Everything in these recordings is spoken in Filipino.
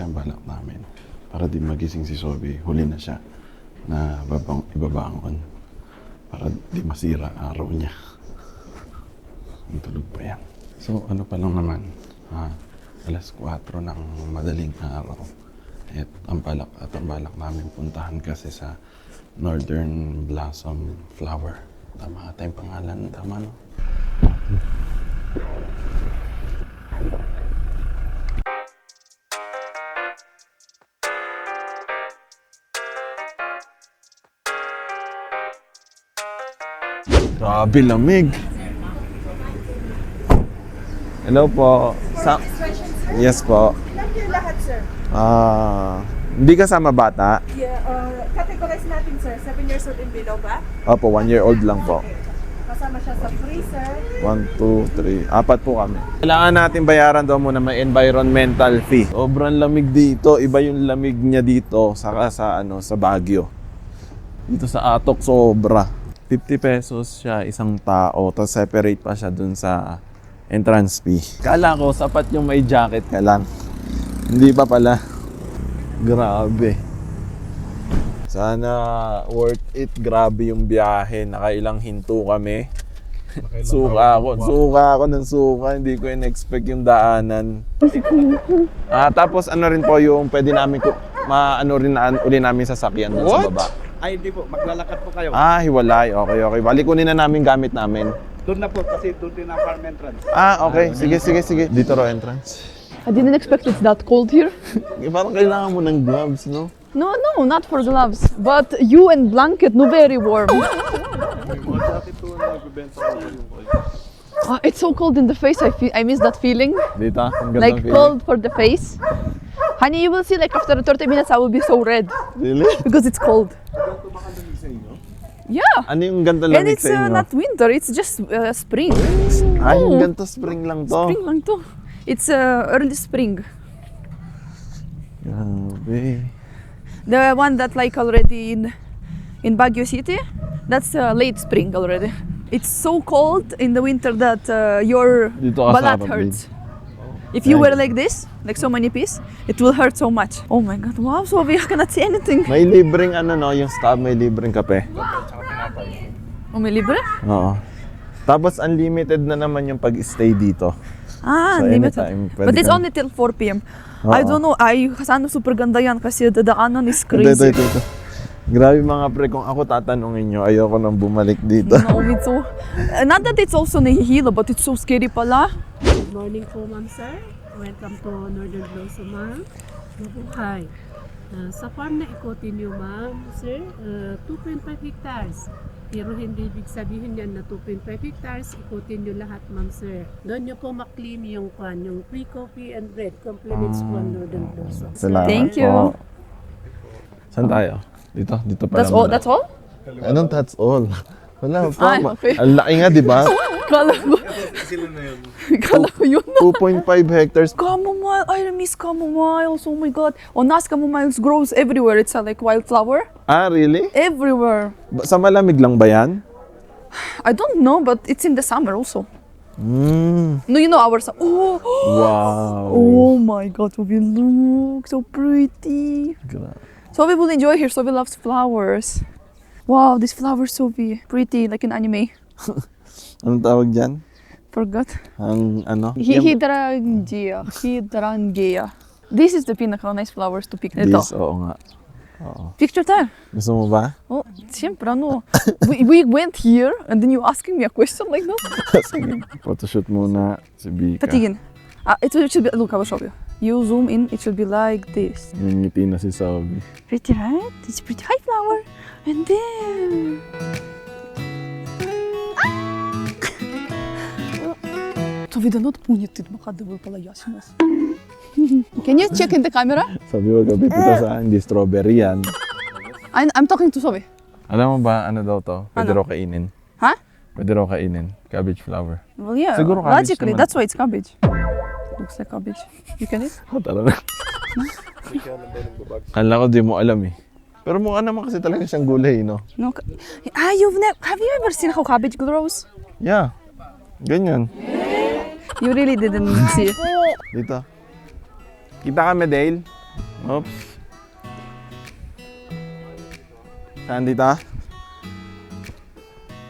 kasi ang balak namin. Para di magising si Sophie, huli na siya na ibabangon. Para di masira ang araw niya. Ang tulog pa yan. So ano pa lang naman, alas 4 ng madaling araw. At ang balak namin puntahan kasi sa Northern Blossom Flower. Tama ata yung pangalan, tama no? Grabe lamig. Hello po. Yes po. Ilan yung lahat, sir? Hindi kasama bata? Yeah, categorize natin, sir. 7 years old and below ba? Opo, 1-year-old lang po. Okay. Kasama siya sa freezer. 1, 2, 3. 4 po kami. Kailangan natin bayaran daw muna may environmental fee. Sobrang lamig dito. Iba yung lamig niya dito sa Baguio. Dito sa Atok sobra. 50 pesos siya isang tao. Tapos separate pa siya dun sa entrance fee. Kala ko sapat yung may jacket ka lang. Hindi pa pala. Grabe. Sana worth it. Grabe yung biyahe. Nakailang hinto kami. Suka ako ng suka. Hindi ko in-expect yung daanan. Tapos ano rin po yung pwede namin uli namin sasakyan doon sa baba. Ay, hindi po. Maglalakad po kayo. Hiwalay. Okay. Bali kunin na namin gamit namin. Doon na po kasi doon din ang farm entrance. Okay. Sige. Dito raw entrance. I didn't expect it's that cold here. Parang kailangan mo ng gloves, no? No, not for gloves. But you and blanket, no, very warm. It's so cold in the face. I miss that feeling. Dito, ang gandang Like feeling. cold for the face. Honey, you will see like after 30 minutes I will be so red Really? because it's cold. Yeah. Ano yung ganda And lamig it's sa inyo? not winter, it's just spring. Yung Oh. ganito spring lang to. Spring lang to. It's early spring. Grabe. The one that like already in Baguio City, that's late spring already. It's so cold in the winter that your Dito ka sa balat harap, hurts. If you wear like this, like so many piece, it will hurt so much. Oh my God, wow, Sophie, I cannot see anything. May libreng yung stop, may libreng kape. Oh, may libre? Oo. Tapos unlimited na naman yung pag-stay dito. So, Limited. anytime, pwede But it's kang- only till 4 p.m. Oo. I don't know, sana super ganda yan kasi dadaanan is crazy. Ito. Grabe mga pre, kung ako tatanungin nyo, ayoko nang bumalik dito. No, it's so, not that it's also nahihilo, but it's so scary pala. Good morning po, ma'am, sir. Welcome to Northern Blossom, ma'am. Mabuhay. Sa farm na ikotin niyo, ma'am, sir, 2.5 hectares. Pero hindi ibig sabihin yan na 2.5 hectares, ikutin nyo lahat, ma'am, sir. Doon nyo po maklim yung free coffee and bread. Compliments po ang Northern Blossom. Salamat Thank you. po. Saan tayo? Dito pala. That's all? That's all? Anong that's all? Wala pa. Okay. Ang laki nga, di ba? Kala ko. Kala ko yun. 2.5 hectares. Chamomile. I miss chamomiles. Oh my God. On us, chamomiles grows everywhere. It's like wildflower. Really? Everywhere. Sa malamig lang ba yan? I don't know, but it's in the summer also. Mm. No, you know our summer. Oh, Wow. oh my God. Sophie, look. So pretty. Sophie will enjoy here. Sophie loves flowers. Wow, this flower Sophie. Pretty, like an anime. Anong tawag dyan? Forgot. Ang ano? Hydrangea. Hydrangea. This is the pinaka nice flowers to pick. Ito. This, oo nga. Picture tayo. Gusto mo ba? Oh, siyempre, ano. we went here and then you asking me a question like that? Sige. Photoshoot muna si Bika. Patigin. It should be, look, I will show you. You zoom in, it should be like this. Yung ngiti na si Sabi. Pretty, right? It's pretty. Hi, flower. And then... Sophie, да not punit it. Baka daw pala yasin us. Can you check in the camera? Sabi wag ka pipita sa akin, di strawberry yan. I'm talking to Sophie. Alam mo ba, ano daw to? Pwede Ano? raw kainin. Ha? Pwede raw kainin. Cabbage flower. Well, yeah. Siguro cabbage Logically, naman. that's why it's cabbage. Looks like cabbage. You can eat? Tara na. Kala ko di mo alam eh. Pero mukha naman kasi talaga siyang gulay, no? No. Have you ever seen how cabbage grows? Yeah. Ganyan. You really didn't see it. Dito. Kita kami, Dale? Oops. Saan dito?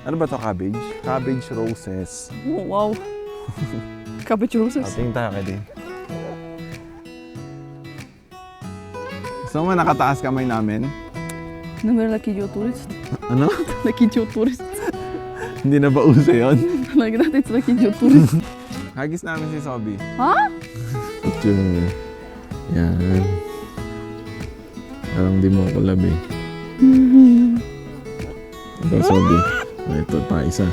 Ano ba to, cabbage? Cabbage roses. Oh, wow. Cabbage roses. Tingin tayo kay din. So, nakataas kamay namin. No, we're like idiot tourists. Ano? Like idiot tourists. Hindi na ba uso yun? Like that, it's like idiot tourists. Hagis namin si Sobi. Ha? Picture. Yan. Parang di mo ako labi. Ito, Sobi. Ito pa isa.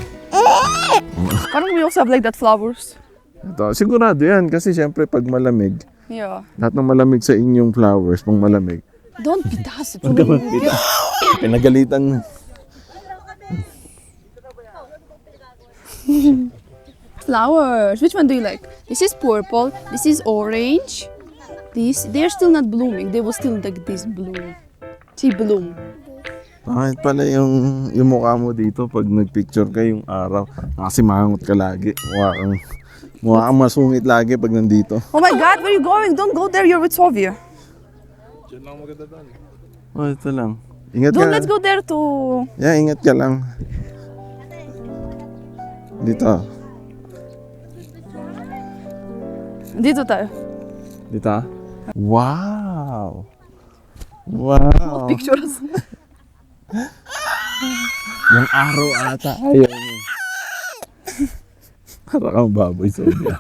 Parang we also have like that flowers. Ito, sigurado yan. Kasi syempre pag malamig, Yeah. lahat ng malamig sa inyong flowers, pang malamig. Don't bitas. Pinagalitan na. Flowers. Which one do you like? This is purple. This is orange. They're still not blooming. They will still like this bloom. See, bloom. Bakit pala yung mukha mo dito pag nagpicture ka yung araw? Nakasimangot ka lagi. Mukha kang masungit lagi pag nandito. Oh my God, where are you going? Don't go there. You're with Sofia. Oh, ito lang. Ingat Don't ka. let's go there to. Yeah, ingat ka lang. Dito. Dito tayo. Dito. Wow! Wow! Pictures. Yung araw ata. Ayaw mo. Para kang baboy, Sonia.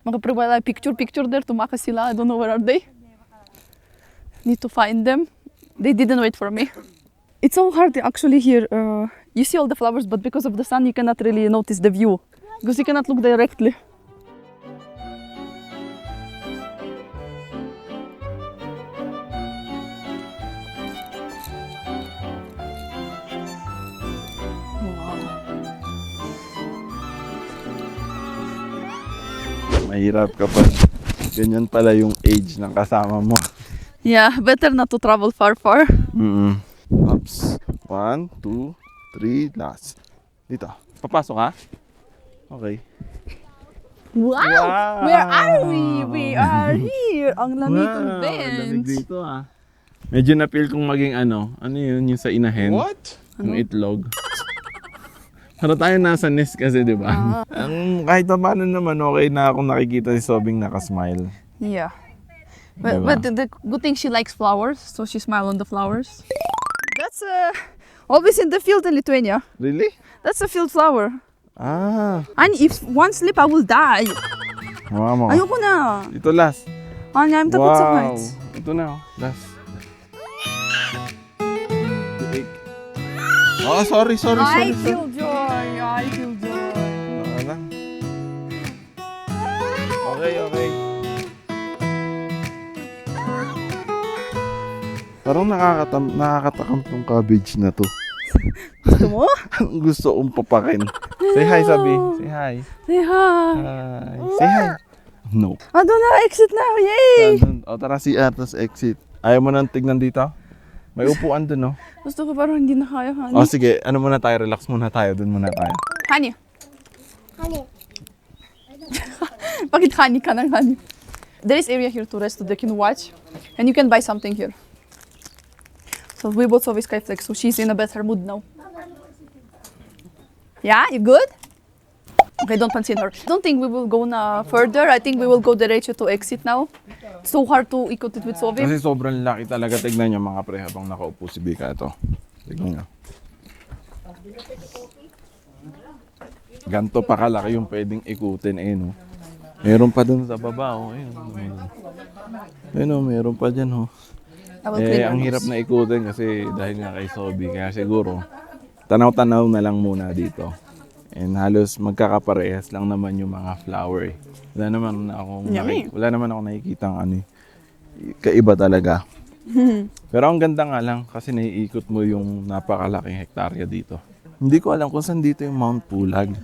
Makapre picture there. Tumakas sila. I don't know where are they. Need to find them. They didn't wait for me. It's so hard actually here. You see all the flowers, but because of the sun, you cannot really notice the view. Because you cannot look directly. Mahirap kapag ganyan pala yung age ng kasama mo. Yeah, better not to travel far. Oops. 1, 2, 3, last. Dito. Papasok ha? Okay. Wow! Where are we? We are here. Ang lamig ng lamig bench. dito ah. Medyo na-feel kong maging ano yun yung sa inahen? What? Yung itlog. Para tayo nasa nest kasi, di ba? Kahit pa paano naman, okay na akong nakikita si Sobing nakasmile. Yeah. Diba? But the good thing she likes flowers, so she smile on the flowers. That's always in the field in Lithuania. Really? That's a field flower. Ah. And if one slip, I will die. Mama. Ayoko na. Ito last. Anya, I'm takot sa Wow. heights. Ito na oh. Last. Oh, sorry. I feel joy. I feel joy. Baka lang. Okay. Parang nakakatakam tong cabbage na to. Gusto mo? Gusto kong papakin. Say hi, Sabi. Say hi. Say hi. Hi. Say hi. No. Doon na, exit na. Yay! O tara CR, tapos exit. Ayaw mo nang tignan dito? May upuan dun, no? Gusto ko parang hindi na kaya, honey. O sige, ano muna tayo? Relax muna tayo. Dun muna tayo. Honey. Bakit honey ka ng honey? There is area here to rest, so they can watch. And you can buy something here. So we bought Sophie Skyflex, so she's in a better mood now. Yeah, you good? Okay, don't pansin her. Don't think we will go na further. I think we will go diretso to exit now. So hard to ikot it with Sophie. Kasi sobrang laki talaga. Tignan nyo mga pre habang nakaupo si Bika ito. Tignan nyo. Ganto pa kalaki yung pwedeng ikutin. Ayun, oh. Meron pa dun sa baba. Oh. Ayun, oh, meron pa dyan. Oh. I will clean Ang your hirap nose. na ikutin kasi dahil nga kay Sobi. Kaya siguro, tanaw-tanaw na lang muna dito. And halos magkakaparehas lang naman yung mga flower. Wala naman akong nakikitang kaiba talaga. Pero ang ganda nga lang kasi naiikot mo yung napakalaking hektarya dito. Hindi ko alam kung saan dito yung Mount Pulag.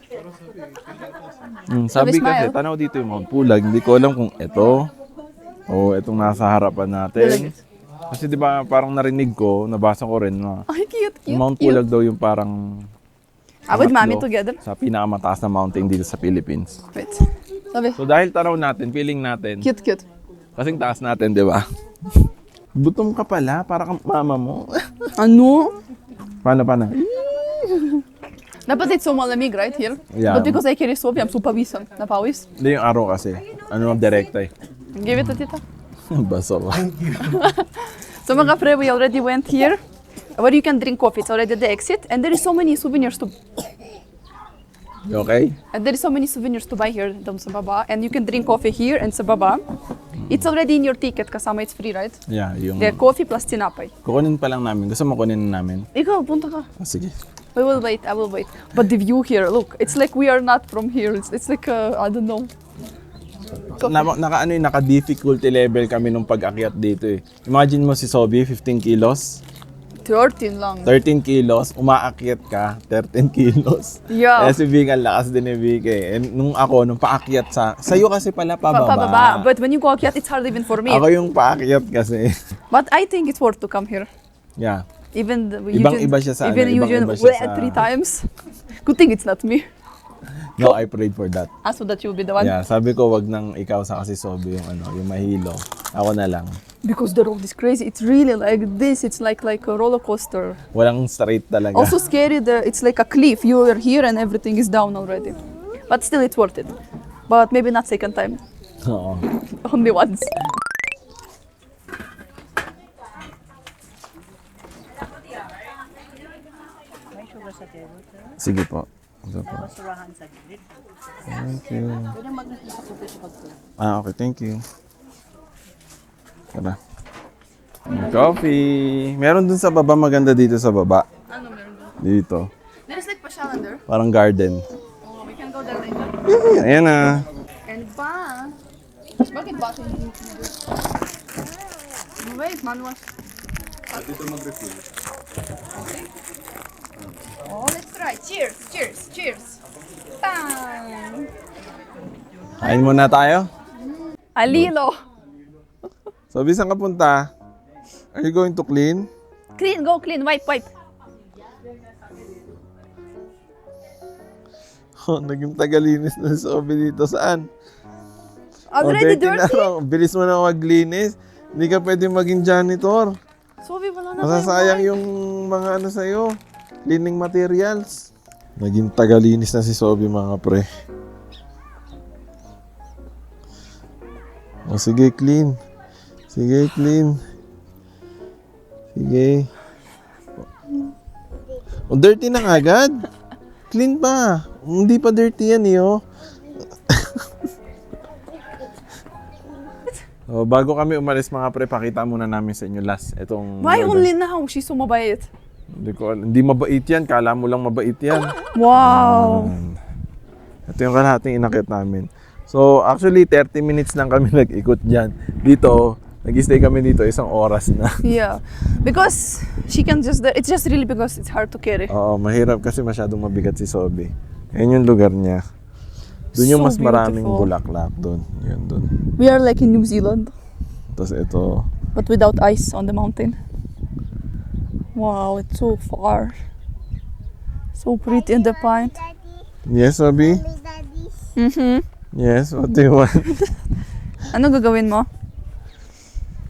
Sabi kasi, tanaw dito yung Mount Pulag. Hindi ko alam kung ito o itong nasa harapan natin. Kasi di ba parang narinig ko, nabasa ko rin na Ay, cute. yung Mount Pulag daw yung parang With mommy pangatlo together. sa pinakamataas na mountain dito sa Philippines. Wait. Sabi. So dahil tanaw natin, feeling natin, Cute. Kasing taas natin, di ba? Gutom ka pala, para kang mama mo. Ano? Paano? Dapat it's so malamig, right, here? Yeah. But because I carry Sophie, I'm super pawisan. Napawis. Hindi yung araw kasi. Ano, direkta eh. Give it to tita. Baso ka. So mga pre, we already went here where you can drink coffee. It's already the exit. And there is so many souvenirs to Okay? to buy here doon sa baba. And you can drink coffee here and sa baba. It's already in your ticket kasama it's free, right? Yeah, yung... The coffee plus tinapay. Kukunin pa lang namin. Gusto mo kunin namin? Ikaw, punta ka. Ah, sige. We will wait, I will wait. But the view here, look, it's like we are not from here. It's like, I don't know. Naka-difficulty level kami nung pag-akyat dito eh. Imagine mo si Sobi, 15 kilos. 13 lang. 13 kilos, umaakyat ka, 13 kilos. Yeah. Eh si Vic, ang lakas din ni Vic eh. And nung paakyat sa'yo kasi pala pababa. Pababa. But when you go akyat, it's hard even for me. Ako yung paakyat kasi. But I think it's worth to come here. Yeah. Even Ibang-iba siya sa even ano, Eugene ibang-iba siya sa- 3 times. Good thing it's not me. No, I prayed for that. So that you'll be the one. Yeah, sabi ko wag nang ikaw sa kasi Sobi yung yung mahilo. Ako na lang. Because the road is crazy. It's really like this. It's like a roller coaster. Walang straight talaga. Also scary. It's like a cliff. You are here and everything is down already. But still, it's worth it. But maybe not second time. Oo. Only once. Sige po. Ito po. Thank you. Okay. Thank you. Tara. Coffee. Meron dun sa baba, maganda dito sa baba. Ano meron doon? Dito. There's like pasyalan there. Parang garden. Oh, we can go there later. Ayan na. And ba? Bakit ba ito hindi dito? Wait, manual. Dito mag-refill. Okay. Oh, let's try. Cheers! Cheers! Cheers! Bang! Kain muna tayo. Alilo! So, saan ka punta? Are you going to clean? Clean, go clean. Wipe, wipe. Oh, naging tagalinis na si Sobi dito. Saan? Already dirty na dirty? raw. Bilis mo na maglinis. Hindi ka pwede maging janitor. Sobi, wala na Masasayang tayo. yung mga sa'yo. Cleaning materials. Naging tagalinis na si Sobi, mga pre. O sige, clean. Sige, clean. Sige. O, dirty na agad. Clean pa. Hindi pa dirty yan, oh. O, bago kami umalis, mga pre, pakita muna namin sa inyo last itong Why order. only now? She's so mabait. Hindi ko alam. Hindi mabait yan. Kala mo lang mabait yan. Wow! Ito yung kalahating inakit namin. So, actually, 30 minutes lang kami nag-ikot dyan. Dito, nag-stay kami dito 1 oras na. Yeah. Because she can just, it's just really because it's hard to carry. Oo, mahirap kasi masyadong mabigat si Sobi. Ayan yung lugar niya. Doon yung So mas maraming beautiful. bulaklak. Doon. Yun, doon. We are like in New Zealand, Tapos ito. but without ice on the mountain. Wow, it's so far. So pretty in the pine. Yes, Sobi? Mm-hmm. Yes, what do you want? Ano gagawin mo?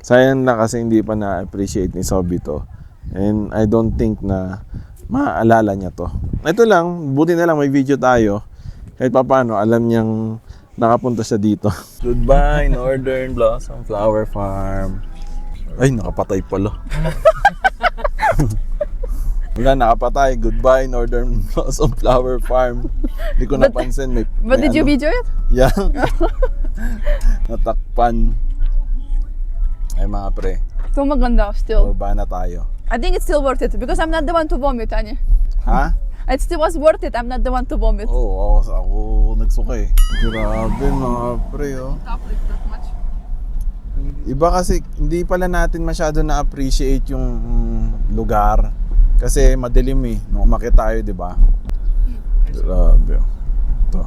Sayang lang kasi hindi pa na-appreciate ni Sobi to. And I don't think na maaalala niya to. Ito lang, buti na lang may video tayo. Kahit paano, alam niyang nakapunta siya dito. Goodbye, Northern Blossom Flower Farm. Ay, nakapatay pala. Wala, nakapatay. Goodbye, Northern Blossom Flower Farm. Hindi ko napansin. But did you video it? Yeah. Natakpan. Ay, mga pre. So maganda still. Baba na tayo. I think it's still worth it because I'm not the one to vomit, Anya. Ha? It still was worth it. I'm not the one to vomit. Oo, ako nagsuka eh. Grabe mga pre, oh. Iba kasi, hindi pala natin masyado na-appreciate yung lugar. Kasi madilim eh. Nung umakit tayo, di ba? Grabe. Ito.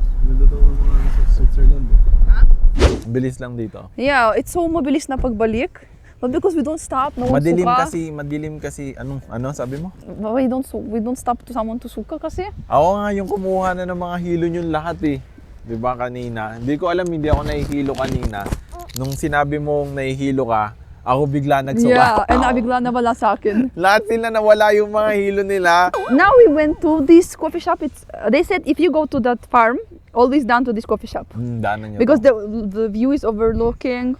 Bilis lang dito. Yeah, it's so mabilis na pagbalik. But because we don't stop, no one suka. Madilim kasi, ano sabi mo? We don't stop to someone to suka kasi. Ako nga yung kumuha na ng mga hilo yung lahat eh. Di ba kanina? Hindi ko alam, hindi ako nahihilo kanina. Nung sinabi mong nahihilo ka, ako bigla nagsuka. Yeah, and bigla nawala sa akin. Lahat sila nawala yung mga hilo nila. Now we went to this coffee shop. They said if you go to that farm, always down to this coffee shop. Daanan nyo Because to. the view is overlooking.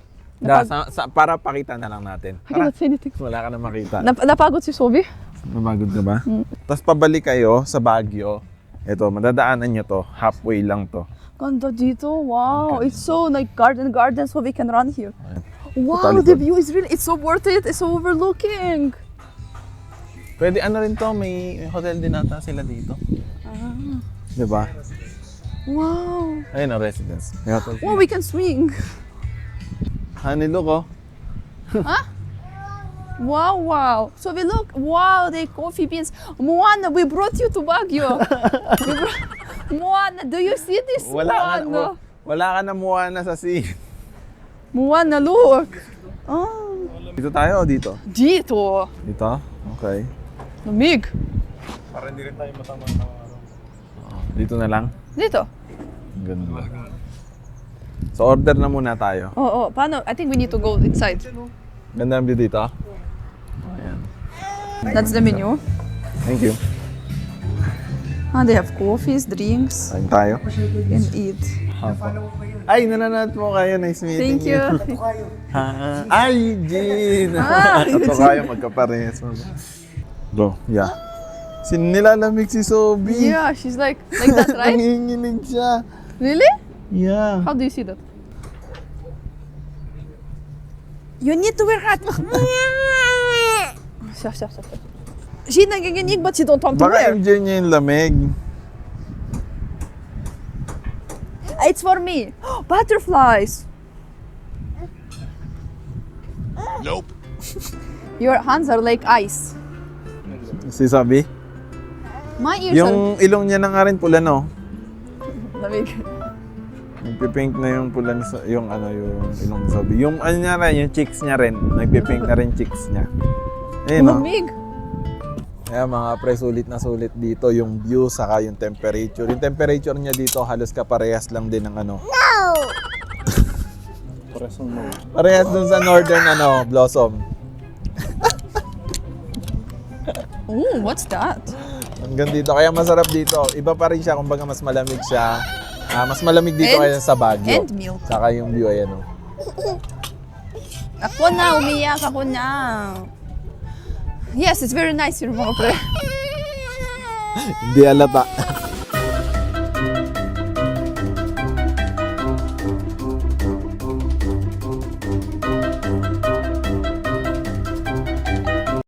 Para pakita na lang natin. I cannot say anything. Wala ka na makita. Napagod si Sobi. Napagod ka ba? Tapos pabalik kayo sa Baguio. Ito, madadaanan nyo to. Halfway lang to. Ganda dito. Wow, it's so like garden so we can run here. Wow, Tatalikod. the view is really, it's so worth it. It's so overlooking. Pwede ano rin to, may hotel din ata sila dito. Diba? Wow. Ayun ang residence. May hotel. Wow, we can swing. Honey, look oh. Wow. So we look, wow, the coffee beans. Moana, we brought you to Baguio. Moana, do you see this? Moana. Wala ka na Moana sa scene. Moana, look. Oh. Dito tayo o dito? Dito. Dito? Okay. Lamig. Para hindi rin tayo matamang na Dito na lang? Dito. Ganda. So order na muna tayo. Oh, paano? I think we need to go inside. Ganda ang view dito. Ayan. That's the menu. Thank you. They have coffees, drinks, Kain tayo. and eat. Ay, nananat mo kayo. Nice meeting Thank you. Ha? Ay, Jean! Ah, Ito kayo, magkaparehas mo. Bro, yeah. Nilalamig si Sobi. Yeah, she's like that, right? Nanginginig siya. Really? Yeah. How do you see that? You need to wear hat. Stop. She nanginginig but she don't want to Baka wear. enjoy niya yung lamig. It's for me. Butterflies. Nope. Your hands are like ice. Si Sobi? My ears are... Yung ilong niya na nga rin pula, no? Lamig. Nagpipink na yung pula ni yung ilong ni Sobi. Yung ano niya rin, yung cheeks niya rin. Nagpipink na rin cheeks niya. Ayun, no? Lamig. Kaya mga pre, sulit na sulit dito yung view saka yung temperature. Yung temperature niya dito halos kaparehas lang din ng ano. No! Parehas dun sa northern Blossom. Oh, what's that? Hanggang dito. Kaya masarap dito. Iba pa rin siya. Kumbaga mas malamig siya. Mas malamig dito And- kaysa sa Baguio. and milk. Saka yung view, ayan o. Ako na, umiyak ako na. Yes, it's very nice here, mga pre. Hindi alata.